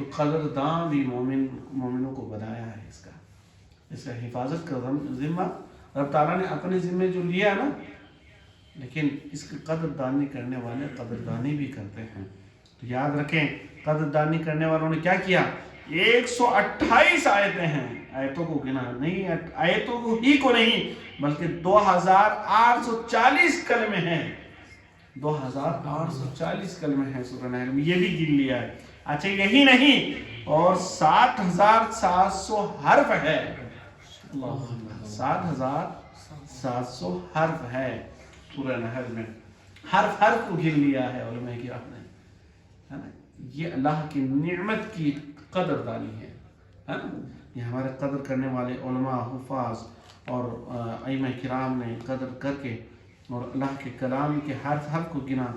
تو قدرداں بھی مومنوں کو بنایا ہے. اس کا حفاظت کا ذمہ رب تعالیٰ نے اپنے ذمے جو لیا نا، لیکن اس کی قدردانی کرنے والے قدردانی بھی کرتے ہیں. تو یاد رکھیں قدردانی کرنے والوں نے کیا کیا. 128 آیتیں ہیں، آیتوں کو گنا نہیں، آیتوں کو نہیں بلکہ 2840 کلمے ہیں. 2840 کلمے ہیں سورہ نحل میں، یہ بھی گن لیا ہے. اچھا یہی نہیں، اور 7700 حرف ہے. 7700 حرف ہے سورہ نحل میں. حرف کو گن لیا ہے علماء کرام نے. یہ اللہ کی نعمت کی قدردانی ہے. یہ ہمارے قدر کرنے والے علماء، حفاظ اور ائمہ کرام نے قدر کر کے اور اللہ کے کلام کے حرف کو گنا.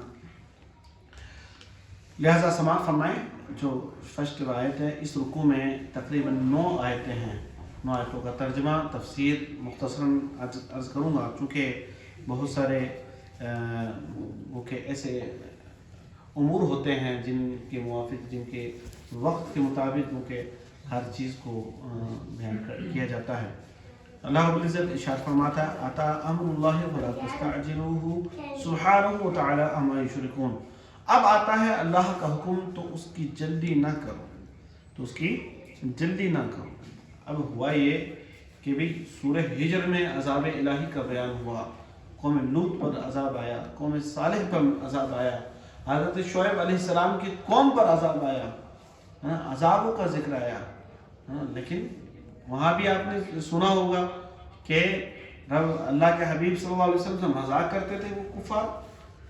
لہذا سماعت فرمائیں جو فرسٹ آیت ہے، اس رکوع میں تقریباً 9 آیتیں ہیں. 9 آیتوں کا ترجمہ تفسیر مختصراً عرض کروں گا، چونکہ بہت سارے ایسے امور ہوتے ہیں جن کے موافق، جن کے وقت کے مطابق ہر چیز کو بیان کیا جاتا ہے. اللہ رب العزت ارشاد فرماتا ہے اتا امر اللہ فلا تستعجلوه سبحانہ وتعالی عما یشرکون. اب آتا ہے اللہ کا حکم تو اس کی جلدی نہ کرو. اب ہوا یہ کہ بھی سورہ ہجر میں عذاب الہی کا بیان ہوا. قوم لوط پر عذاب آیا، قوم صالح پر عذاب آیا، حضرت شعیب علیہ السلام کی قوم پر عذاب آیا، عذابوں کا ذکر آیا. لیکن وہاں بھی آپ نے سنا ہوگا کہ رب اللہ کے حبیب صلی اللہ علیہ وسلم سے مذاق کرتے تھے. وہ کفار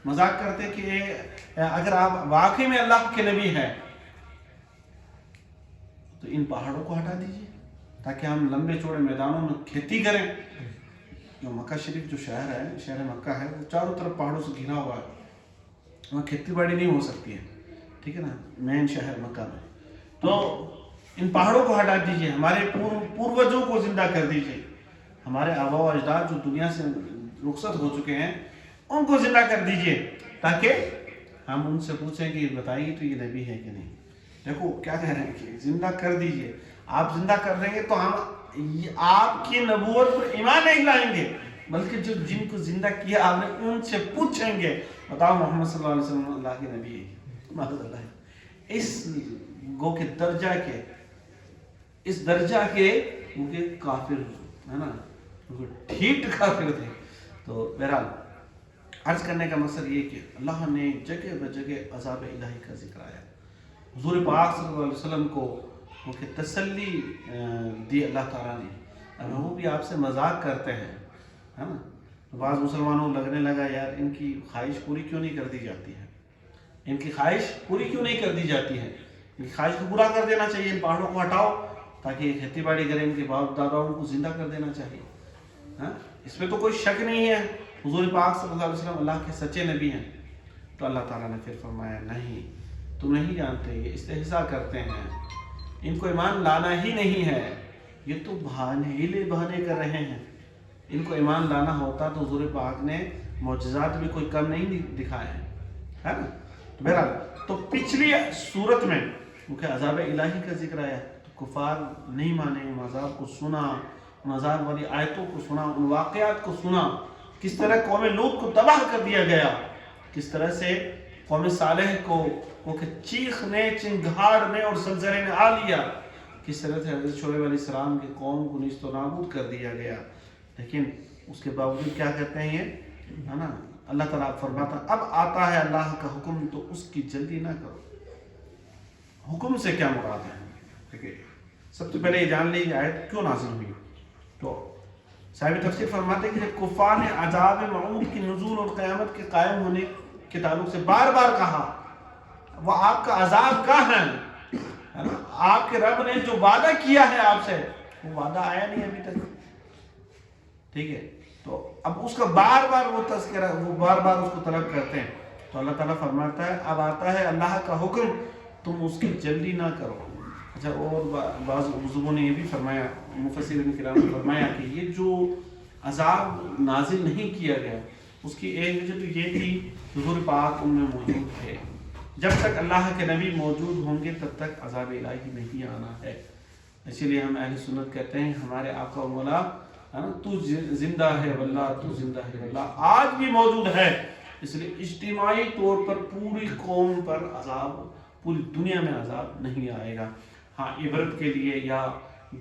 مذاق کرتے کہ اگر آپ واقعی میں اللہ کے نبی ہیں تو ان پہاڑوں کو ہٹا دیجئے تاکہ ہم لمبے چوڑے میدانوں میں کھیتی کریں. جو مکہ شریف جو شہر مکہ ہے، وہ چاروں طرف پہاڑوں سے گھرا ہوا ہے، وہاں کھیتی باڑی نہیں ہو سکتی ہے. ٹھیک ہے نا، مین شہر مکہ میں. تو ان پہاڑوں کو ہٹا دیجئے، ہمارے پوروجوں کو زندہ کر دیجئے. ہمارے آبا و اجداد جو دنیا سے رخصت ہو چکے ہیں ان کو زندہ کر دیجئے تاکہ ہم ان سے پوچھیں کہ بتائیے تو یہ نبی ہے کہ نہیں. دیکھو کیا کہہ رہے ہیں کہ زندہ کر دیجئے. آپ زندہ کر دیں گے تو ہم آپ کی نبوت پر ایمان نہیں لائیں گے، بلکہ جن کو زندہ کیا آپ نے ان سے پوچھیں گے بتاؤ محمد صلی اللہ علیہ وسلم اللہ کے نبی ہے. معاذ اللہ. اس گو کے درجہ کے وہ کہ کافر ہے نا، ٹھیک کافر تھے. تو بہرحال عرض کرنے کا مقصد یہ کہ اللہ نے جگہ بجگہ عذاب الہی کا ذکر آیا. حضور پاک صلی اللہ علیہ وسلم کو وہ کہ تسلی دی اللہ تعالیٰ نے. اب وہ بھی آپ سے مذاق کرتے ہیں، ہے نا. بعض مسلمانوں لگنے لگا یار ان کی خواہش پوری کیوں نہیں کر دی جاتی ہے، ان کی خواہش پوری کیوں نہیں کر دی جاتی ہے. ان کی خواہش کو پورا کر دینا چاہیے. ان پہاڑوں کو ہٹاؤ تاکہ یہ کھیتی باڑی کریں، ان کے باپ داداؤں کو زندہ کر دینا چاہیے. اس میں تو کوئی شک نہیں ہے حضور پاک صلی اللہ علیہ وسلم اللہ کے سچے نبی ہیں. تو اللہ تعالیٰ نے پھر فرمایا نہیں، تم نہیں جانتے، یہ استہزاء کرتے ہیں، ان کو ایمان لانا ہی نہیں ہے، یہ تو ہیلے بہانے کر رہے ہیں. ان کو ایمان لانا ہوتا تو حضور پاک نے معجزات بھی کوئی کم نہیں دکھائے ہیں، ہے نا. تو بہرحال تو پچھلی صورت میں کیونکہ عذاب الہی کا ذکر آیا تو کفار نہیں مانے، ان عذاب کو سنا، ان عذاب والی آیتوں کو سنا، ان واقعات کو سنا، کس طرح قوم لوط کو تباہ کر دیا گیا، کس طرح سے قوم صالح کو وہ کہ چیخنے چنگھاڑنے اور زلزلے نے آ لیا، کس طرح سے حضرت شعیب علیہ السلام کی قوم کو نیست و نابود کر دیا گیا. لیکن اس کے باوجود کیا کہتے ہیں یہ ہے نا، اللہ تعالیٰ فرماتا اب آتا ہے اللہ کا حکم تو اس کی جلدی نہ کرو. حکم سے کیا مراد ہے؟ ٹھیک ہے، سب سے پہلے یہ جان لیں یہ آیت کیوں نازل ہوئی. تو صاحب تفسیر فرماتے ہیں کہ کفار نے عذاب موعود کی نزول اور قیامت کے قائم ہونے کے تعلق سے بار بار کہا وہ آپ کا عذاب کہاں ہے نا. آپ کے رب نے جو وعدہ کیا ہے آپ سے وہ وعدہ آیا نہیں ابھی تک. ٹھیک ہے، تو اب اس کا بار بار وہ تذکرہ، وہ بار بار اس کو طلب کرتے ہیں. تو اللہ تعالیٰ فرماتا ہے اب آتا ہے اللہ کا حکم تم اس کی جلدی نہ کرو. اچھا، اور بعض بزرگوں نے یہ بھی فرمایا، مفسرین کرام نے فرمایا کہ یہ جو عذاب نازل نہیں کیا گیا اس کی ایک وجہ تو یہ تھی حضور پاک ان میں موجود تھے. جب تک اللہ کے نبی موجود ہوں گے تب تک عذاب الہی نہیں آنا ہے۔ اسی لیے ہم اہل سنت کہتے ہیں ہمارے آقا و مولا تو زندہ ہے واللہ، تو زندہ ہے واللہ، آج بھی موجود ہے۔ اس لیے اجتماعی طور پر پوری قوم پر عذاب، پوری دنیا میں عذاب نہیں آئے گا۔ ہاں عبرت کے لیے یا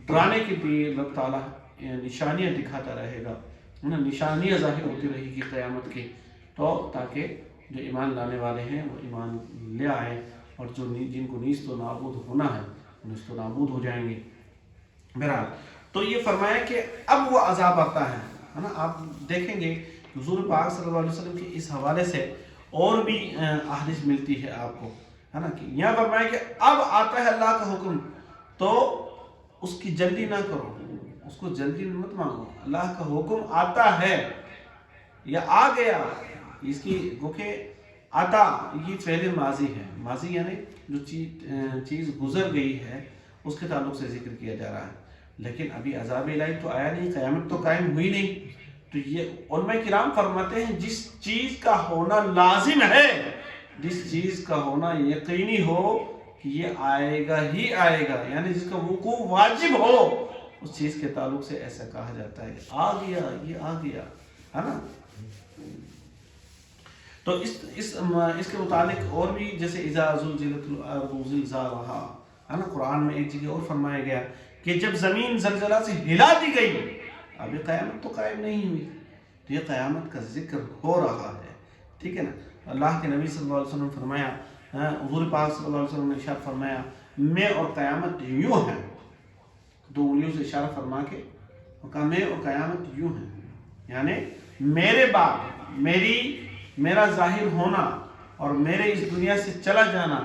ڈرانے کے لیے اللہ تعالیٰ نشانیاں دکھاتا رہے گا، نشانیاں ظاہر ہوتی رہے گی قیامت کی، تو تاکہ جو ایمان لانے والے ہیں وہ ایمان لے آئیں، اور جو جن کو نیست و نابود ہونا ہے نیست و نابود ہو جائیں گے۔ بہرحال تو یہ فرمایا کہ اب وہ عذاب آتا ہے نا۔ آپ دیکھیں گے حضور پاک صلی اللہ علیہ وسلم کے اس حوالے سے اور بھی احادیث ملتی ہے آپ کو، ہے نا، کہ یہاں فرمایا کہ اب آتا ہے اللہ کا حکم، تو اس کی جلدی نہ کرو، اس کو جلدی مت مانگو۔ اللہ کا حکم آتا ہے یا آ گیا، اس کی گوکے آتا یہ فعل ماضی ہے، ماضی یعنی جو چیز گزر گئی ہے اس کے تعلق سے ذکر کیا جا رہا ہے، لیکن ابھی عذاب الہی تو آیا نہیں، قیامت تو قائم ہوئی نہیں۔ تو یہ علماء کرام فرماتے ہیں جس چیز کا ہونا لازم ہے، جس چیز کا ہونا یقینی ہو کہ یہ آئے گا ہی آئے گا، یعنی جس کا وقوع واجب ہو، اس چیز کے تعلق سے ایسا کہا جاتا ہے کہ آ گیا، یہ آ گیا، ہے نا۔ تو اس کے متعلق اور بھی جیسے اذا زلزلت الارض زلزالها، ہے نا، قرآن میں ایک جگہ اور فرمایا گیا کہ جب زمین زلزلہ سے ہلا دی گئی، ابھی قیامت تو قائم نہیں ہوئی، تو یہ قیامت کا ذکر ہو رہا ہے، ٹھیک ہے نا۔ اللہ کے نبی صلی اللہ علیہ وسلم نے فرمایا، حضور پاک صلی اللہ علیہ وسلم نے ارشاد فرمایا میں اور قیامت یوں ہیں، دو انگلیوں سے اشارہ فرما کے کہا میں اور قیامت یوں ہیں، یعنی میرے بعد میرا ظاہر ہونا اور میرے اس دنیا سے چلا جانا،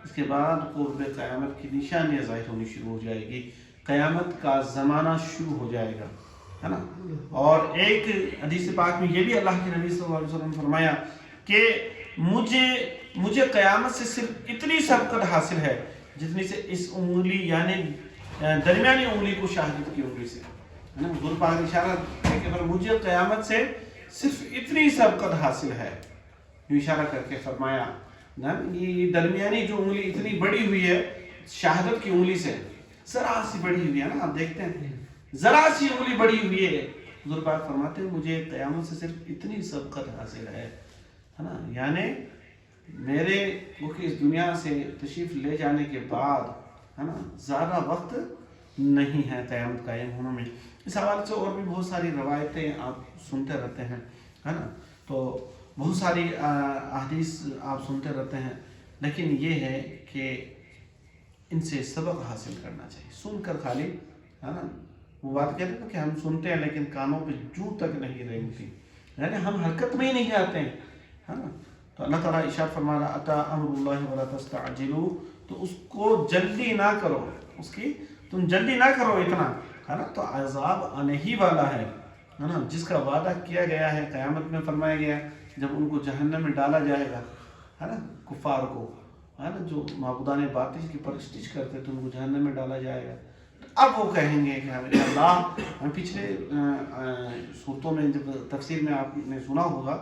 اس کے بعد قرب قیامت کی نشانیاں ظاہر ہونی شروع ہو جائے گی، قیامت کا زمانہ شروع ہو جائے گا، ہے نا۔ اور ایک حدیث پاک میں یہ بھی اللہ کے نبی صلی اللہ علیہ وسلم نے فرمایا کہ مجھے قیامت سے صرف اتنی سبقت حاصل ہے جتنی سے اس انگلی یعنی درمیانی انگلی کو شہادت کی انگلی سے، ہے نا۔ حضور پاک نے اشارہ کہ مجھے قیامت سے صرف اتنی سبقت حاصل ہے، یہ اشارہ کر کے فرمایا یہ درمیانی جو انگلی اتنی بڑی ہوئی ہے شہادت کی انگلی سے، ذرا سی بڑی ہوئی ہے نا، آپ دیکھتے ہیں ذرا سی انگلی بڑی ہوئی ہے، حضور پاک فرماتے ہیں مجھے قیامت سے صرف اتنی سبقت حاصل ہے نا، یعنی میرے اس دنیا سے تشریف لے جانے کے بعد، ہے نا، زیادہ وقت نہیں ہے قیامت قائم ہونے میں۔ اس حوالے سے اور بھی بہت ساری روایتیں آپ سنتے رہتے ہیں، ہے نا، تو بہت ساری احادیث آپ سنتے رہتے ہیں، لیکن یہ ہے کہ ان سے سبق حاصل کرنا چاہیے، سن کر خالی، ہے نا، وہ بات کہتے ہیں کہ ہم سنتے ہیں لیکن کانوں پہ جو تک نہیں رہتی، یعنی ہم حرکت میں ہی نہیں آتے ہیں، ہے نا۔ تو اللہ تعالیٰ ارشاد فرما رہا اتا امر اللہ ولا تستعجلوا، تو اس کو جلدی نہ کرو، اس کی تم جلدی نہ کرو اتنا، ہے نا۔ تو عذاب آنے ہی والا ہے نا، جس کا وعدہ کیا گیا ہے قیامت میں فرمایا گیا جب ان کو جہنم میں ڈالا جائے گا، ہے نا، کفار کو، ہے نا، جو معبودان باطل کی پرستش کرتے تو ان کو جہنم میں ڈالا جائے گا۔ اب وہ کہیں گے کہ اللہ، ہم پچھلے صورتوں میں جب تفسیر میں آپ نے سنا ہوگا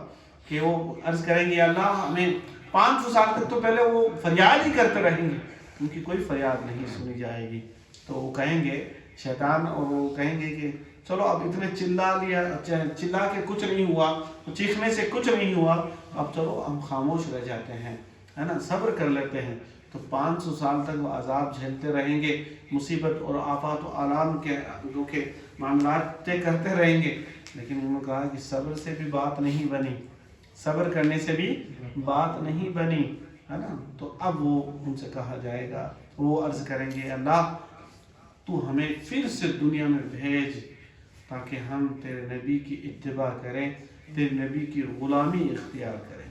کہ وہ عرض کریں گے اللہ ہمیں 500 سال تک، تو پہلے وہ فریاد ہی کرتے رہیں گے، ان کی کوئی فریاد نہیں سنی جائے گی، تو وہ کہیں گے شیطان، اور وہ کہیں گے کہ چلو اب اتنے چلا کے کچھ نہیں ہوا، چیخنے سے کچھ نہیں ہوا، اب چلو ہم خاموش رہ جاتے ہیں، ہے نا، صبر کر لیتے ہیں۔ تو 500 سال تک وہ عذاب جھیلتے رہیں گے، مصیبت اور آفات و آلام کے جو کہ معاملات طے کرتے رہیں گے، لیکن انہوں نے کہا کہ صبر سے بھی بات نہیں بنی، صبر کرنے سے بھی بات نہیں بنی، ہے نا۔ تو اب وہ ان سے کہا جائے گا، وہ عرض کریں گے اللہ تو ہمیں پھر سے دنیا میں بھیج تاکہ ہم تیرے نبی کی اتباع کریں، تیرے نبی کی غلامی اختیار کریں،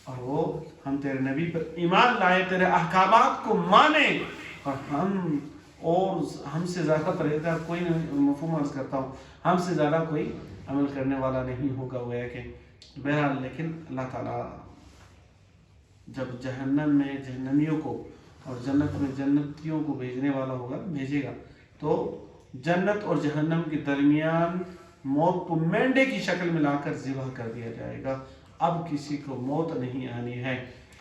اور وہ ہم تیرے نبی پر ایمان لائے، تیرے احکامات کو مانیں، اور ہم سے زیادہ پرہیزگار کوئی نہیں، مفہوم عرض کرتا ہوں، ہم سے زیادہ کوئی عمل کرنے والا نہیں ہوگا، وہ ہے کہ بہرحال۔ لیکن اللہ تعالیٰ جب جہنم میں جہنمیوں کو اور جنت میں جنتیوں کو بھیجنے والا ہوگا، بھیجے گا، تو جنت اور جہنم کے درمیان موت کو مینڈے کی شکل میں لا کر ذبح کر دیا جائے گا، اب کسی کو موت نہیں آنی ہے،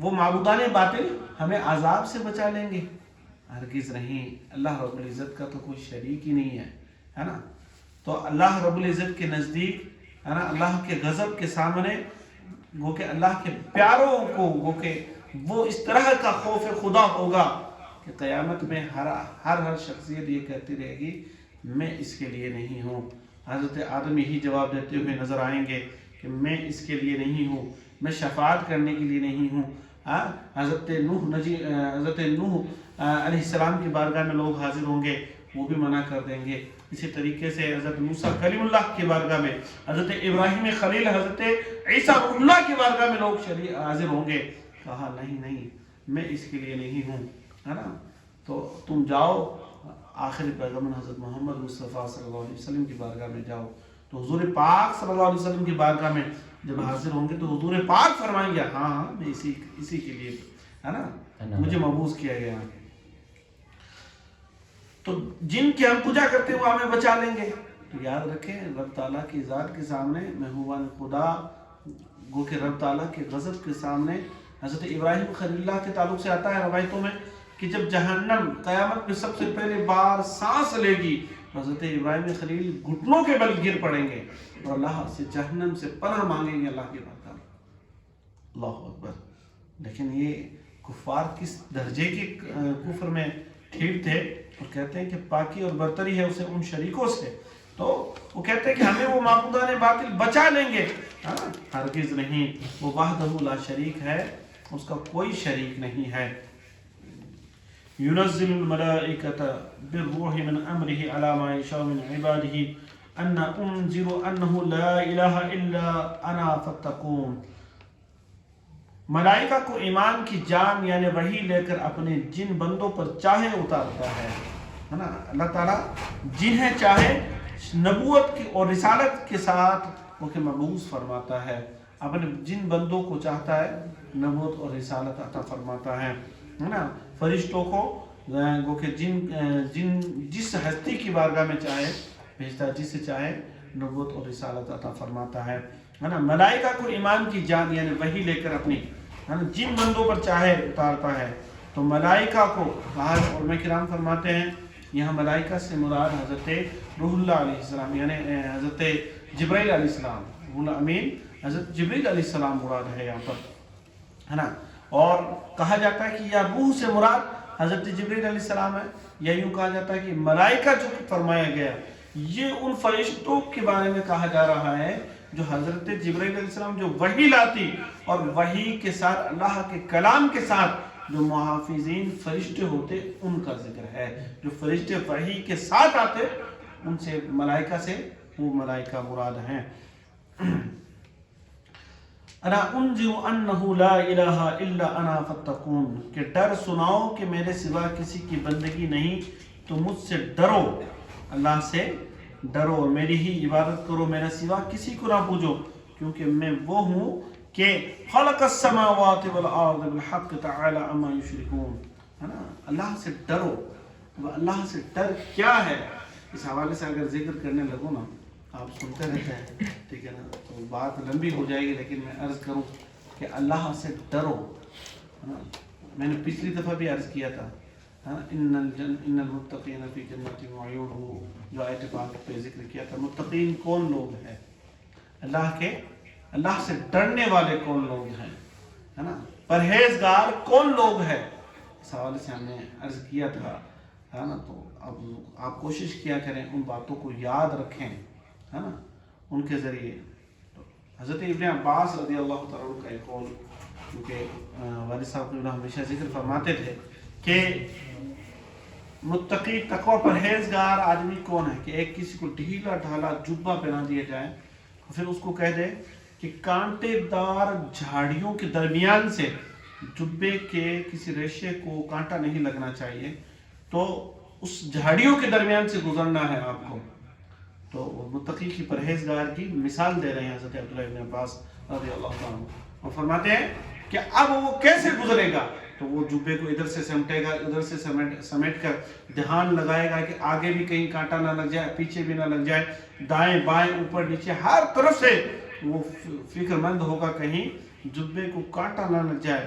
وہ معبودان باطل ہمیں عذاب سے بچا لیں گے؟ ہرگز نہیں. اللہ رب العزت کا تو کوئی شریک ہی نہیں ہے نا. تو اللہ رب العزت کے نزدیک ہے نا اللہ کے غضب کے سامنے وہ کہ اللہ کے پیاروں کو وہ کہ وہ اس طرح کا خوف خدا ہوگا کہ قیامت میں ہر شخصیت یہ کہتی رہے گی میں اس کے لیے نہیں ہوں. حضرت آدم یہی جواب دیتے ہوئے نظر آئیں گے کہ میں اس کے لیے نہیں ہوں، میں شفاعت کرنے کے لیے نہیں ہوں. حضرت نوح علیہ السلام کی بارگاہ میں لوگ حاضر ہوں گے، وہ بھی منع کر دیں گے. اسی طریقے سے حضرت موسیٰ کلیم اللہ کی بارگاہ میں، حضرت ابراہیم خلیل، حضرت عیسیٰ روح اللہ کی بارگاہ میں لوگ حاضر ہوں گے. کہا نہیں میں اس کے لیے نہیں ہوں، ہے نا. تو تم جاؤ آخری پیغمبر حضرت محمد مصطفیٰ صلی اللہ علیہ وسلم کی بارگاہ میں جاؤ. تو حضور پاک صلی اللہ علیہ وسلم کی بارگاہ میں جب حاضر ہوں گے تو حضور پاک فرمائیں گے ہاں میں اسی کے لیے ہے نا مجھے مبعوث کیا گیا. تو جن کی ہم پوجا کرتے ہیں وہ ہمیں بچا لیں گے. تو یاد رکھیں رب تعالیٰ کی ذات کے سامنے محبوبان خدا گو کہ رب تعالیٰ کے غضب کے سامنے حضرت ابراہیم خلیل اللہ کے تعلق سے آتا ہے روایتوں میں کہ جب جہنم قیامت میں سب سے پہلے بار سانس لے گی تو حضرت ابراہیم خلیل گھٹنوں کے بل گر پڑیں گے اور اللہ سے جہنم سے پناہ مانگیں گے اللہ کی بارگاہ میں. اللہ اکبر. لیکن یہ کفار کس درجے کے کفر میں ٹھیک تھے اور کہتے ہیں کہ پاکی اور برتری ہے اسے ان شریکوں سے. تو وہ کہتے ہیں کہ ہمیں وہ معبودان باطل بچا لیں گے. ہرگز نہیں. وہ وحدہ لا شریک ہے، اس کا کوئی شریک نہیں ہے. ينزل الملائكة بالروح من أمره على ما يشاء من عباده أن أنذر أنه لا إله إلا أنا فاتقون. ملائکہ کو ایمان کی جان یعنی وحی لے کر اپنے جن بندوں پر چاہے اتارتا ہے نا. اللہ تعالیٰ جنہیں چاہے نبوت کی اور رسالت کے ساتھ وہ کہ مبعوث فرماتا ہے. اپنے جن بندوں کو چاہتا ہے نبوت اور رسالت عطا فرماتا ہے نا. فرشتوں کو وہ کہ جس ہستی کی بارگاہ میں چاہے بھیجتا ہے، جس سے چاہے نبوت اور رسالت عطا فرماتا ہے نا. ملائکہ کو ایمان کی جان یعنی وحی لے کر اپنی جن بندوں پر چاہے اتارتا ہے. تو ملائکہ کو کہا علماء کرام فرماتے ہیں یہاں ملائکہ سے مراد حضرت روح اللہ علیہ السلام یعنی حضرت جبرائیل علیہ السلام، روح الامین حضرت جبرائیل علیہ السلام مراد ہے یہاں پر ہے نا. اور کہا جاتا ہے کہ یا روح سے مراد حضرت جبرائیل علیہ السلام ہے، یا یوں کہا جاتا ہے کہ ملائکہ جو فرمایا گیا یہ ان فرشتوں کے بارے میں کہا جا رہا ہے جو حضرت جبرائیل علیہ السلام جو وحی لاتی اور وحی کے ساتھ اللہ کے کلام کے ساتھ جو محافظین فرشتے ہوتے ان کا ذکر ہے. جو فرشتے وحی کے ساتھ آتے ان سے ملائکہ سے وہ ملائکہ مراد ہیں. انا انذر انہ لا الہ الا انا فاتقون کہ ڈر سناؤ کہ میرے سوا کسی کی بندگی نہیں تو مجھ سے ڈرو. اللہ سے ڈرو اور میری ہی عبادت کرو، میرا سوا کسی کو نہ پوجو کیونکہ میں وہ ہوں کہ خلق السماوات والارض بالحق تعالی عما یشرکون ہے نا. اللہ سے ڈرو. اللہ سے ڈر کیا ہے اس حوالے سے اگر ذکر کرنے لگوں نا آپ سنتے رہتے ہیں ٹھیک ہے نا تو بات لمبی ہو جائے گی، لیکن میں عرض کروں کہ اللہ سے ڈرو. میں نے پچھلی دفعہ بھی عرض کیا تھا ان المتقین فی جنات وعیون، ہو جو آیت پاک پہ ذکر کیا تھا. متقین کون لوگ ہیں؟ اللہ سے ڈرنے والے کون لوگ ہیں ہے نا. پرہیزگار کون لوگ ہیں؟ اس حوالے سے ہم نے عرض کیا تھا ہے نا. تو اب آپ کوشش کیا کریں ان باتوں کو یاد رکھیں ہے نا ان کے ذریعے. حضرت ابن عباس رضی اللہ تعالیٰ عنہ کا ایک قول کیونکہ والد صاحب نے ہمیشہ ذکر فرماتے تھے کہ متقی تقوی پرہیزگار آدمی کون ہے کہ ایک کسی کو ڈھیلا ڈھالا جبہ پہنا دیا جائے اور پھر اس کو کہہ دے کہ کانٹے دار جھاڑیوں کے درمیان سے جبے کے کسی ریشے کو کانٹا نہیں لگنا چاہیے، تو اس جھاڑیوں کے درمیان سے گزرنا ہے آپ کو. تو متقی کی پرہیزگار کی مثال دے رہے ہیں حضرت عبداللہ ابن عباس رضی اللہ عنہ اور فرماتے ہیں کہ اب وہ کیسے گزرے گا. تو وہ جبے کو ادھر سے سمٹے گا، ادھر سے سمیٹ کر دھیان لگائے گا کہ آگے بھی کہیں کانٹا نہ لگ جائے، پیچھے بھی نہ لگ جائے، دائیں بائیں اوپر نیچے ہر طرف سے وہ فکر مند ہوگا کہیں جبے کو کانٹا نہ لگ جائے.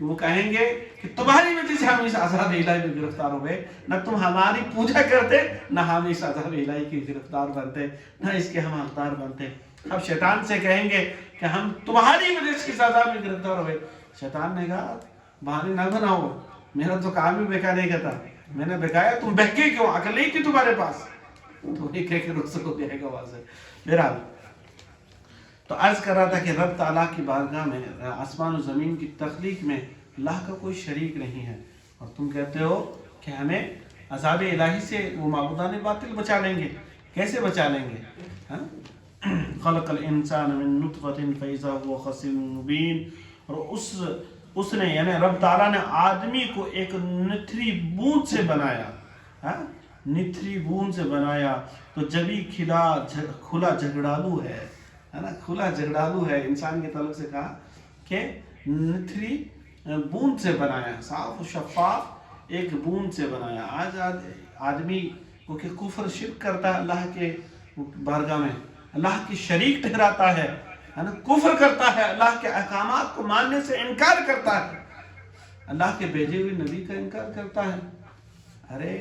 کہ وہ کہیں گے کہ تمہاری وجہ سے ہم اس عذاب الہی میں گرفتار ہو گئے، نہ تم ہماری پوجا کرتے نہ ہم اس عذاب الہی کے گرفتار بنتے، نہ اس کے ہم حقدار بنتے۔ اب شیطان سے کہیں گے کہ ہم تمہاری وجہ سے اس عذاب میں گرفتار ہوئے۔ شیطان نے کہا بہانے نہ بناؤ، میرا تو کام ہی بیکار نہیں کرتا، میں نے بکایا، تم بہکے کیوں؟ عقل نہیں تھی تمہارے پاس؟ تو یہ کہہ کے رخصت ہو جائے گا وہاں سے۔ بہرحال تو عرض کر رہا تھا کہ رب تعالیٰ کی بارگاہ میں، آسمان و زمین کی تخلیق میں اللہ کا کوئی شریک نہیں ہے، اور تم کہتے ہو کہ ہمیں عذاب الہی سے وہ معبودان باطل بچا لیں گے۔ کیسے بچا لیں گے؟ خلق الانسان من نطفۃ فاذا هو خصیم مبین، اور اس نے یعنی رب تعالیٰ نے آدمی کو ایک نتھری بوند سے بنایا، نتھری بوند سے بنایا، تو جبھی کھلا جھگڑالو ہے نا، کھلا جھگڑالو ہے۔ انسان کے تعلق سے کہا کہ نتھری بوند سے بنایا، صاف و شفاف ایک بوند سے بنایا۔ آج آدمی کو کہ کفر شرک کرتا ہے اللہ کے بارگاہ میں، اللہ کی شریک ٹھہراتا ہے نا، کفر کرتا ہے، اللہ کے احکامات کو ماننے سے انکار کرتا ہے، اللہ کے بھیجے ہوئے نبی کا انکار کرتا ہے۔ ارے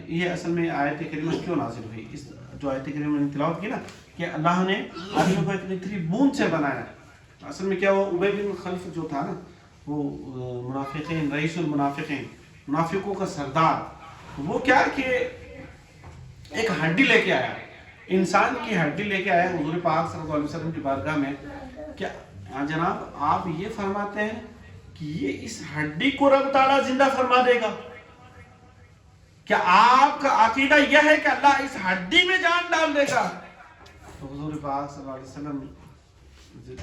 یہ اصل میں آیت کریمہ کیوں نازل ہوئی؟ اس جو آیت کریمہ نے تلاوت کی نا کہ اللہ نے آدمی کو ایک نتھری بوند سے بنایا، اصل میں کیا وہ ابی بن خلف جو تھا نا، وہ منافقین، رئیس المنافقین، منافقوں کا سردار، وہ کیا کہ ایک ہڈی لے کے آیا، انسان کی ہڈی لے کے آیا حضور پاک صلی اللہ علیہ وسلم کی بارگاہ میں۔ کیا جناب آپ یہ فرماتے ہیں کہ یہ اس ہڈی کو رب تعالیٰ زندہ فرما دے گا؟ کیا آپ کا عقیدہ یہ ہے کہ اللہ اس ہڈی میں جان ڈال دے گا؟ تو حضور پاک صلی اللہ علیہ وسلم،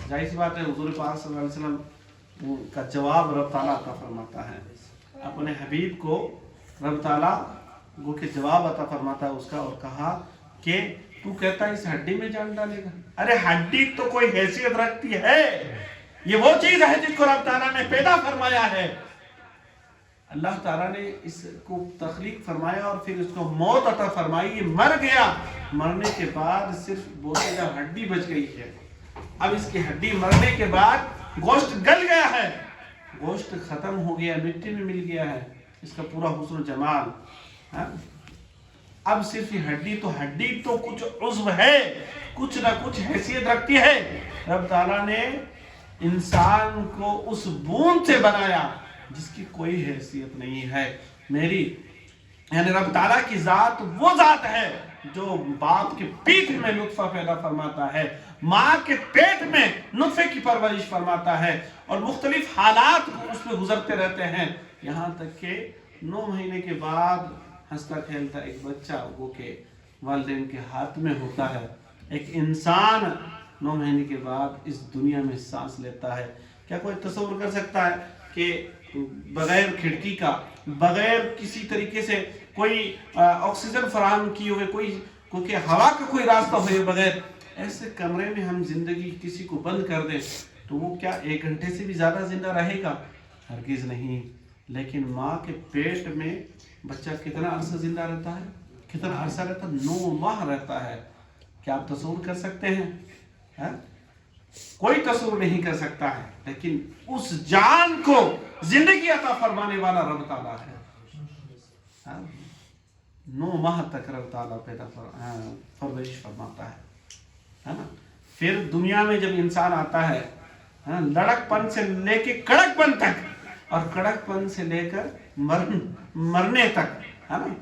ظاہر سی بات ہے حضور پاک صلی اللہ علیہ وسلم کا جواب رب تعالیٰ عطا فرماتا ہے اپنے حبیب کو، رب تعالیٰ وہ کہ جواب عطا فرماتا ہے اس کا، اور کہا کہ تو کہتا ہے اس ہڈی میں جان ڈالے گا؟ ارے ہڈی تو کوئی حیثیت رکھتی ہے، یہ وہ چیز ہے جس کو رب تعالیٰ نے پیدا فرمایا ہے۔ اللہ تعالیٰ نے اس کو تخلیق فرمایا اور پھر اس کو موت عطا فرمائی، یہ مر گیا، مرنے کے بعد صرف بوسے کا ہڈی بچ گئی ہے۔ اب اس کی ہڈی مرنے کے بعد گوشت گل گیا ہے، گوشت ختم ہو گیا، مٹی میں مل گیا ہے، اس کا پورا حسن و جمال۔ اب صرف یہ ہڈی تو کچھ عضو ہے، کچھ نہ کچھ حیثیت رکھتی ہے۔ رب تعالیٰ نے انسان کو اس بوند سے بنایا جس کی کوئی حیثیت نہیں ہے۔ میری یعنی رب تعالیٰ کی ذات وہ ذات ہے جو باپ کے پیٹ میں نطفہ پیدا فرماتا ہے، ماں کے پیٹ میں نطفے کی پرورش فرماتا ہے، اور مختلف حالات اس میں گزرتے رہتے ہیں، یہاں تک کہ 9 مہینے کے بعد ہنستا کھیلتا ایک بچہ وہ کہ والدین کے ہاتھ میں ہوتا ہے۔ ایک انسان 9 مہینے کے بعد اس دنیا میں سانس لیتا ہے۔ کیا کوئی تصور کر سکتا ہے کہ بغیر کھڑکی کا، بغیر کسی طریقے سے کوئی آکسیجن فراہم کی ہوئے، کوئی ہوا کا کوئی راستہ ہوئے بغیر، ایسے کمرے میں ہم زندگی کسی کو بند کر دیں تو وہ کیا 1 گھنٹے سے بھی زیادہ زندہ رہے گا؟ ہرگز نہیں۔ لیکن ماں کے پیٹ میں بچہ کتنا عرصہ زندہ رہتا ہے؟ کتنا عرصہ رہتا ہے؟ 9 ماہ رہتا ہے۔ کیا آپ تصور کر سکتے ہیں؟ کوئی تصور نہیں کر سکتا ہے، لیکن اس جان کو زندگی عطا فرمانے والا رب تعالیٰ ہے۔ 9 ماہ تک رب تعالیٰ پرورش فرماتا ہے نا۔ پھر دنیا میں جب انسان آتا ہے، لڑک پن سے لے کے کڑک پن تک، اور کڑک پن سے لے کر مرنے تک، ہے نا،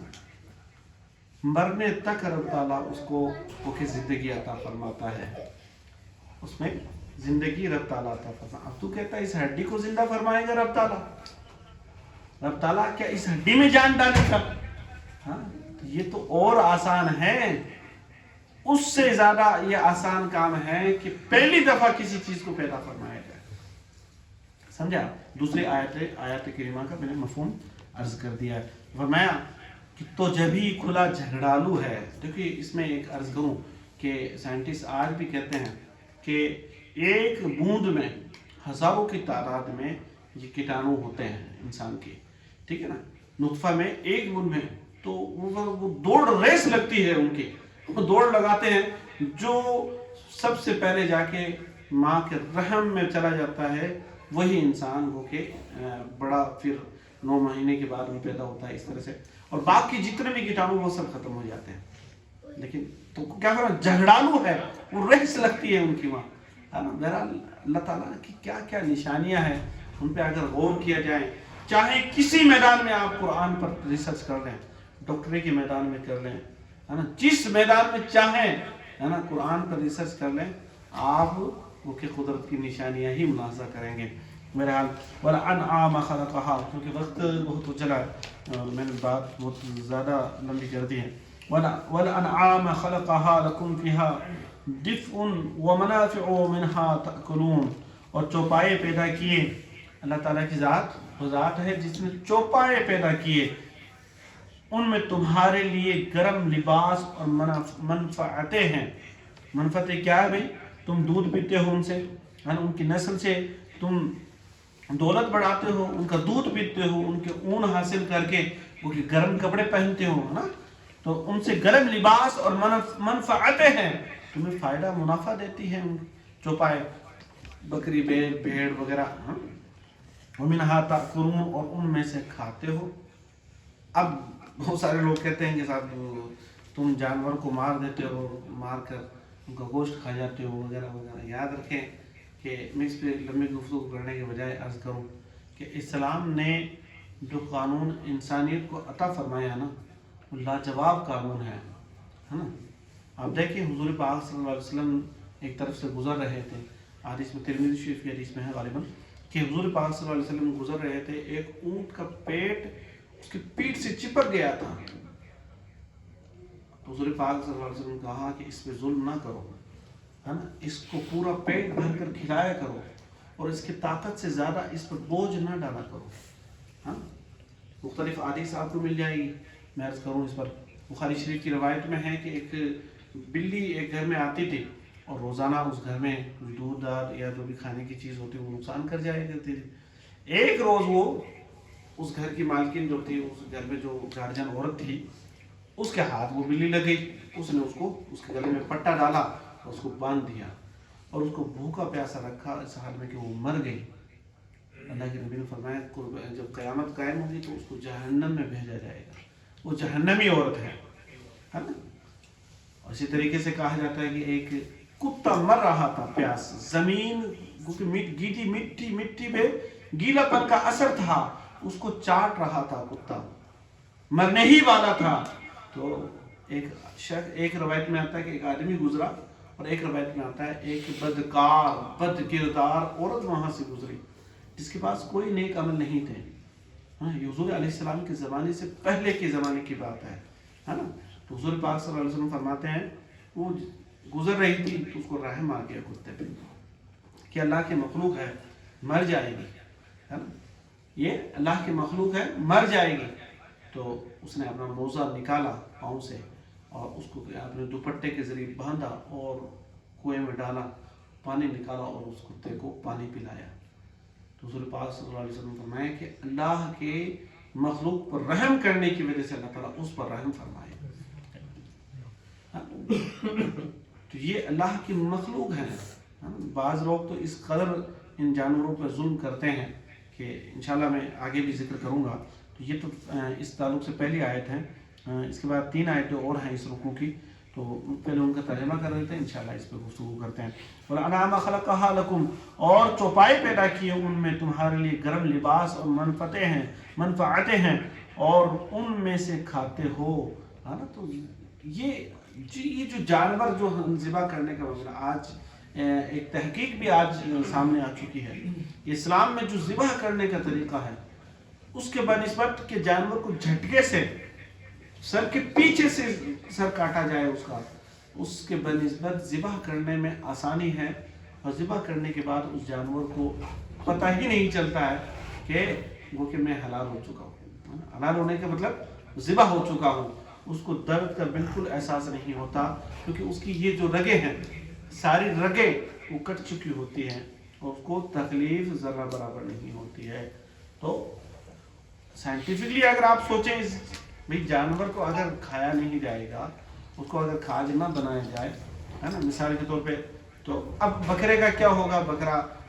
مرنے تک رب تعالیٰ اس کو زندگی عطا فرماتا ہے، اس میں زندگی رب تعالیٰ عطا فرماتا۔ اب تو کہتا ہے اس ہڈی کو زندہ فرمائے گا رب تعالیٰ؟ رب تعالیٰ کیا اس ہڈی میں جان ڈالے گا؟ یہ تو اور آسان ہے، اس سے زیادہ یہ آسان کام ہے کہ پہلی دفعہ کسی چیز کو پیدا فرمایا جائے۔ سمجھا؟ دوسری آیت کریمہ کا میں نے مفہوم عرض کر دیا ہے۔ فرمایا کہ تو جبھی کھلا جھگڑالو ہے۔ دیکھیے اس میں ایک عرض کروں کہ سائنٹسٹ آج بھی کہتے ہیں کہ ایک بوند میں ہزاروں کی تعداد میں یہ کیٹانو ہوتے ہیں انسان کے، ٹھیک ہے نا، نطفہ میں ایک بوند میں، تو وہ دوڑ ریس لگتی ہے ان کی، وہ دوڑ لگاتے ہیں، جو سب سے پہلے جا کے ماں کے رحم میں چلا جاتا ہے وہی انسان وہ کہ بڑا پھر 9 مہینے کے بعد میں پیدا ہوتا ہے اس طرح سے، اور باقی جتنے بھی کیٹانو وہ سب ختم ہو جاتے ہیں۔ لیکن تو کیا کرنا، جھگڑالو ہے وہ رہس لگتی ہے ان کی ماں، ہے نا۔ بہرحال اللہ تعالیٰ کی کیا کیا نشانیاں ہیں، ان پہ اگر غور کیا جائے، چاہے کسی میدان میں آپ قرآن پر ریسرچ کر لیں، ڈاکٹری کے میدان میں کر لیں، ہے نا، جس میدان میں چاہیں، ہے نا، قرآن پر ریسرچ کر لیں، آپ وہ کہ قدرت کی نشانیاں ہی ملاحظہ کریں گے۔ میرے حال وَالْأَنْعَامَ خَلَقَهَا، کیونکہ وقت بہت اجلا ہے اور میں نے بات بہت زیادہ لمبی کر دی ہے۔ وَالْأَنْعَامَ خَلَقَهَا لَكُمْ فِيهَا دِفْءٌ وَمَنَافِعُ مِنْهَا تَأْكُلُونَ، اور چوپائے پیدا کیے۔ اللہ تعالیٰ کی ذات وہ ذات ہے جس نے چوپائے پیدا کیے، ان میں تمہارے لیے گرم لباس اور منفعتیں ہیں۔ منفعتیں کیا ہے بھائی؟ تم دودھ پیتے ہو ان سے، ان کی نسل سے تم دولت بڑھاتے ہو، ان کا دودھ پیتے ہو، ان کے اون حاصل کر کے وہ گرم کپڑے پہنتے ہو، ہے نا، تو ان سے گرم لباس اور منفعتیں ہیں، تمہیں فائدہ منافع دیتی ہیں چوپائے، بکری بھیڑ وغیرہ، وَمِنْهَا تَأْكُلُونَ، اور ان میں سے کھاتے ہو۔ اب بہت سارے لوگ کہتے ہیں کہ صاحب تم جانور کو مار دیتے ہو، مار کر ان کا گوشت کھا جاتے ہو وغیرہ وغیرہ۔ یاد رکھیں کہ میں اس پہ لمبی گفتگو کرنے کے بجائے عرض کروں کہ اسلام نے جو قانون انسانیت کو عطا فرمایا نا، وہ لاجواب قانون ہے نا۔ آپ دیکھیں حضور پاک صلی اللہ علیہ وسلم ایک طرف سے گزر رہے تھے، حدیث میں ترمذی شریف کی حدیث میں ہے غالباً کہ حضور پاک صلی اللہ علیہ وسلم گزر رہے تھے، ایک اونٹ کا پیٹ اس کی پیٹھ سے چپک گیا تھا۔ حضور پاک صلی اللہ علیہ وسلم نے کہا کہ اس پہ ظلم نہ کرو، ہے نا، اس کو پورا پیٹ بھر کر کھلایا کرو، اور اس کی طاقت سے زیادہ اس پر بوجھ نہ ڈالا کرو، ہاں۔ مختلف حدیث آپ کو مل جائے گی، میں عرض کروں اس پر۔ بخاری شریف کی روایت میں ہے کہ ایک بلی ایک گھر میں آتی تھی اور روزانہ اس گھر میں دودھ دار یا جو بھی کھانے کی چیز ہوتی وہ نقصان کر جایا کرتی تھی۔ ایک روز وہ اس گھر کی مالکن جو تھی، اس گھر میں جو گارجن عورت تھی، اس کے ہاتھ وہ بلی لگ گئی، اس نے اس کو اس کے گلے میں پٹا ڈالا اور اس کو باندھ دیا اور اس کو بھوکا پیاسا رکھا اس حال میں کہ وہ مر گئی۔ اللہ کے نبی نے فرمایا جب قیامت قائم ہوگی تو اس کو جہنم میں بھیجا جائے گا، وہ جہنمی عورت ہے نا۔ اسی طریقے سے کہا جاتا ہے کہ ایک کتا مر رہا تھا پیاس، زمین گیلی مٹی میں گیلا پن کا اثر تھا، اس کو چاٹ رہا تھا، کتا مرنے ہی والا تھا۔ تو ایک روایت میں آتا ہے کہ ایک آدمی گزرا، اور ایک روایت میں آتا ہے ایک بد کردار عورت وہاں سے گزری جس کے پاس کوئی نیک عمل نہیں تھے۔ یہ حضور علیہ السلام کے زمانے سے پہلے کے زمانے کی بات ہے نا۔ تو حضور پاک صلی اللہ علیہ وسلم فرماتے ہیں وہ گزر رہی تھی تو اس کو رحم آ گیا کتے پہ کہ اللہ کی مخلوق ہے، مر جائے گی، ہے نا، یہ اللہ کی مخلوق ہے، مر جائے گی۔ تو اس نے اپنا موزہ نکالا پاؤں سے اور اس کو اپنے دوپٹے کے ذریعے باندھا اور کنویں میں ڈالا، پانی نکالا اور اس کتے کو پانی پلایا۔ تو حضور پاک صلی اللہ علیہ وسلم فرمایا کہ اللہ کے مخلوق پر رحم کرنے کی وجہ سے اللہ تعالیٰ اس پر رحم فرمائے۔ تو یہ اللہ کی مخلوق ہے۔ بعض لوگ تو اس قدر ان جانوروں پر ظلم کرتے ہیں کہ انشاءاللہ میں آگے بھی ذکر کروں گا۔ تو یہ تو اس تعلق سے پہلی آیت ہے۔ اس کے بعد 3 آیتیں اور ہیں اس رکوع کی، تو پہلے ان کا ترجمہ کر دیتے ہیں، انشاءاللہ اس پہ گفتگو کرتے ہیں۔ وَالْأَنْعَامَ خَلَقَهَا لَكُمْ، اور چوپائے پیدا کیے ان میں تمہارے لیے گرم لباس اور منفعتیں ہیں اور ان میں سے کھاتے ہو، ہے نا۔ تو یہ جو جانور جو ذبح کرنے کا معاملہ، آج ایک تحقیق بھی آج سامنے آ چکی ہے، اسلام میں جو ذبح کرنے کا طریقہ ہے اس کے بنسبت کہ جانور کو جھٹکے سے سر کے پیچھے سے سر کاٹا جائے اس کے بنسبت ذبح کرنے میں آسانی ہے، اور ذبح کرنے کے بعد اس جانور کو پتہ ہی نہیں چلتا ہے کہ وہ کہ میں حلال ہو چکا ہوں۔ حلال ہونے کا مطلب ذبح ہو چکا ہوں، اس کو درد کا بالکل احساس نہیں ہوتا، کیونکہ اس کی یہ جو رگیں ہیں ساری رگیں وہ کٹ چکی ہوتی ہیں اور اس کو تکلیف ذرہ برابر نہیں ہوتی ہے۔ تو سائنٹیفکلی اگر آپ سوچیں، بھئی جانور کو اگر کھایا نہیں جائے گا، اس کو اگر کھاج نہ بنایا جائے، ہے نا، مثال کے طور پہ، تو اب بکرے کا کیا ہوگا؟ بکرا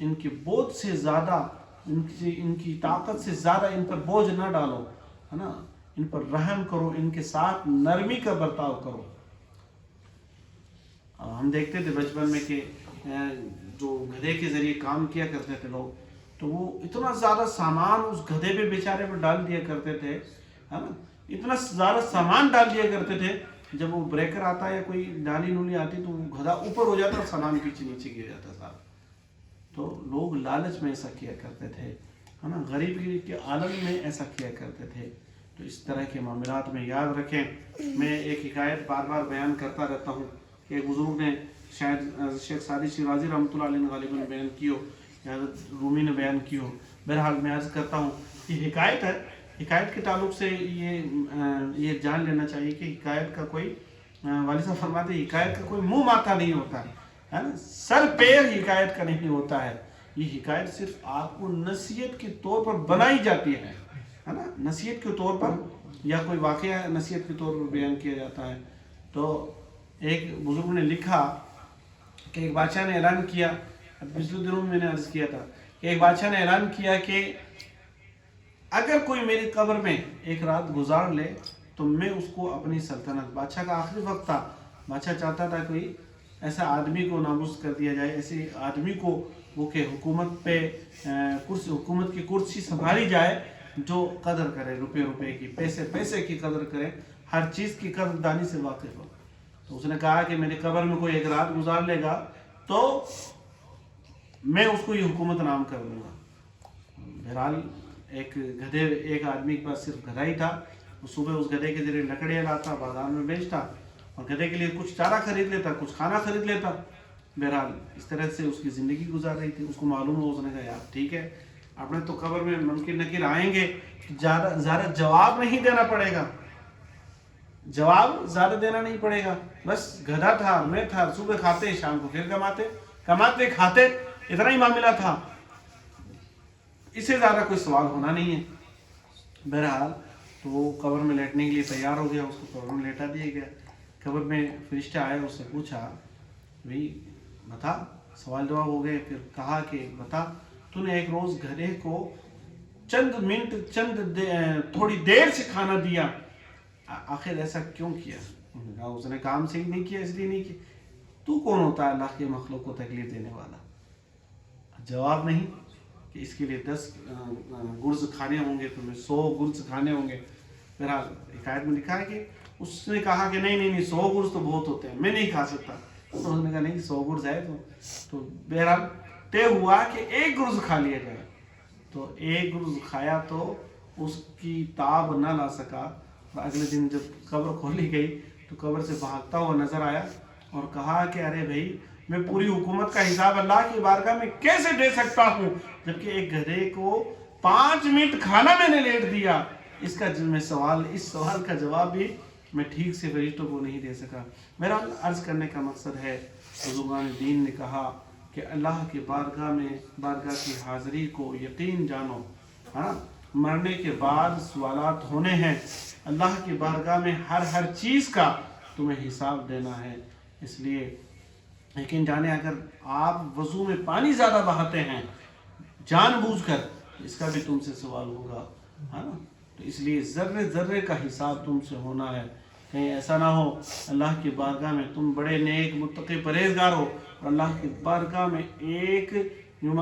ان کے بوجھ سے زیادہ، ان کی طاقت سے زیادہ ان پر بوجھ نہ ڈالو، ہے نا، ان پر رحم کرو، ان کے ساتھ نرمی کا برتاؤ کرو۔ ہم دیکھتے تھے بچپن میں کہ جو گدھے کے ذریعے کام کیا کرتے تھے لوگ، تو وہ اتنا زیادہ سامان اس گدھے پہ بیچارے پہ ڈال دیا کرتے تھے، ہے نا، اتنا زیادہ سامان ڈال دیا کرتے تھے، جب وہ بریکر آتا یا کوئی ڈالی نولی آتی تو وہ گدھا اوپر ہو جاتا اور سامان پیچھے نیچے گر جاتا تھا۔ تو لوگ لالچ میں ایسا کیا کرتے تھے، ہے نا، غریبی کے عالم میں ایسا کیا کرتے تھے۔ تو اس طرح کے معاملات میں یاد رکھیں۔ میں ایک حکایت بار بار بیان کرتا رہتا ہوں کہ ایک بزرگ نے، شاید شیخ سعدی شیرازی رحمۃ اللہ علیہ نے غالباً بیان کی ہو یا رومی نے بیان کی ہو، بہرحال میں عرض کرتا ہوں یہ حکایت ہے۔ حکایت کے تعلق سے یہ جان لینا چاہیے کہ حکایت کا کوئی، والد صاحب فرماتے ہیں حکایت کا کوئی منہ ماتھا نہیں ہوتا ہے نا، سر پیر حکایت کا نہیں ہوتا ہے۔ یہ حکایت صرف آپ کو نصیحت کے طور پر بنائی جاتی ہے نا، نصیحت کے طور پر، یا کوئی واقعہ نصیحت کے طور پر بیان کیا جاتا ہے۔ تو ایک بزرگ نے لکھا کہ ایک بادشاہ نے اعلان کیا، پچھلے دنوں میں نے عرض کیا تھا کہ ایک بادشاہ نے اعلان کیا کہ اگر کوئی میری قبر میں ایک رات گزار لے تو میں اس کو اپنی سلطنت، بادشاہ کا آخری وقت تھا، بادشاہ چاہتا تھا کوئی ایسا آدمی کو نامزد کر دیا جائے، ایسے آدمی کو وہ کہ حکومت پہ حکومت کی کرسی سنبھالی جائے، جو قدر کرے روپے کی، پیسے کی قدر کرے، ہر چیز کی قدر دانی سے واقف ہو۔ تو اس نے کہا کہ میری قبر میں کوئی ایک رات گزار لے گا تو میں اس کو یہ حکومت نام کر دوں گا۔ بہرحال ایک آدمی کے پاس صرف گدھا ہی تھا، وہ صبح اس گدھے کے ذریعے لکڑیاں لاتا، بازار میں بیچتا اور گدھے کے لیے کچھ چارہ خرید لیتا، کچھ کھانا خرید لیتا۔ بہرحال اس طرح سے اس کی زندگی گزار رہی تھی۔ اس کو معلوم ہو، اس نے کہا یار ٹھیک ہے، اپنے تو قبر میں منکر نکیر آئیں گے، زیادہ جواب نہیں دینا پڑے گا، جواب زیادہ دینا نہیں پڑے گا، بس گدھا تھا، میں تھا، صبح کھاتے شام کو پھر کماتے کھاتے، اتنا ہی معاملہ تھا، اس سے زیادہ کوئی سوال ہونا نہیں ہے۔ بہرحال تو وہ قبر میں لیٹنے کے لیے تیار ہو گیا، اس کو قبر میں لیٹا دیا گیا۔ قبر میں فرشتہ آئے، اس سے پوچھا بھائی بتا، سوال جواب ہو گئے، پھر کہا کہ بتا تو نے ایک روز گدھے کو چند منٹ تھوڑی دیر سے کھانا دیا، آخر ایسا کیوں کیا؟ اس نے کام صحیح نہیں کیا، اس لیے نہیں کیا۔ تو کون ہوتا ہے اللہ کے مخلوق کو تکلیف دینے والا؟ جواب نہیں کہ اس کے لیے 10 گرز کھانے ہوں گے، تمہیں 100 گرز کھانے ہوں گے۔ بہرحال حکایت میں لکھا ہے کہ اس نے کہا کہ نہیں 100 گرز تو بہت ہوتے ہیں، میں نہیں کھا سکتا۔ تو اس نے کہا نہیں 100 گرز ہے تو بہرحال طے ہوا کہ 1 گرز کھا لیا جائے۔ تو 1 گرز کھایا تو اس کی تاب نہ لا سکا، اور اگلے دن جب قبر کھولی گئی تو قبر سے بھاگتا ہوا نظر آیا اور کہا کہ ارے بھائی، میں پوری حکومت کا حساب اللہ کی بارگاہ میں کیسے دے سکتا ہوں، جبکہ ایک گدھے کو 5 منٹ کھانا میں نے لیٹ دیا۔ اس سوال کا جواب بھی میں ٹھیک سے فرشتوں کو نہیں دے سکا۔ میرا عرض کرنے کا مقصد ہے، بزرگان دین نے کہا کہ اللہ کی بارگاہ کی حاضری کو یقین جانو، ہاں، مرنے کے بعد سوالات ہونے ہیں، اللہ کی بارگاہ میں ہر چیز کا تمہیں حساب دینا ہے۔ اس لیے یقین جانے، اگر آپ وضو میں پانی زیادہ بہاتے ہیں جان بوجھ کر، اس کا بھی تم سے سوال ہوگا، ہے نا۔ تو اس لیے ذرے کا حساب تم سے ہونا ہے۔ کہیں ایسا نہ ہو اللہ کی بارگاہ میں تم بڑے نیک متقی پرہیزگار ہو اور اللہ کی بارگاہ میں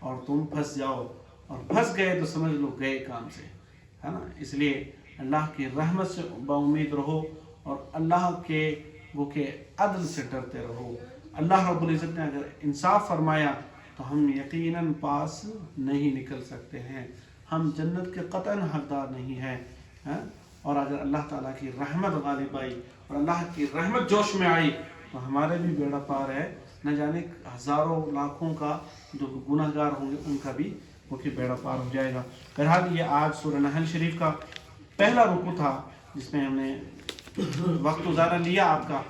اور تم پھنس جاؤ، اور پھنس گئے تو سمجھ لو گئے کام سے، ہے نا۔ اس لیے اللہ کی رحمت سے باامید رہو اور اللہ کے عدل سے ڈرتے رہو۔ اللہ رب العزت نے اگر انصاف فرمایا تو ہم یقیناً پاس نہیں نکل سکتے ہیں، ہم جنت کے قطعاً حقدار نہیں ہیں، اور اگر اللہ تعالیٰ کی رحمت غالب آئی اور اللہ کی رحمت جوش میں آئی تو ہمارے بھی بیڑا پار ہے، نہ جانے ہزاروں لاکھوں کا جو گناہ گار ہوں گے ان کا بھی وہ بیڑا پار ہو جائے گا۔ بہرحال یہ آج سورہ نحل شریف کا پہلا رکوع تھا جس میں ہم نے وقت زیادہ لیا آپ کا،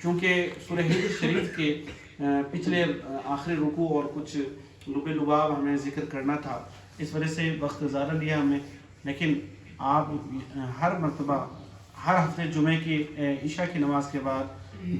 چونکہ سورہ ہجر شریف کے پچھلے آخری رکوع اور کچھ لبے لباب ہمیں ذکر کرنا تھا، اس وجہ سے وقت زیادہ لیا ہم نے۔ لیکن آپ ہر مرتبہ ہر ہفتے جمعے کی عشاء کی نماز کے بعد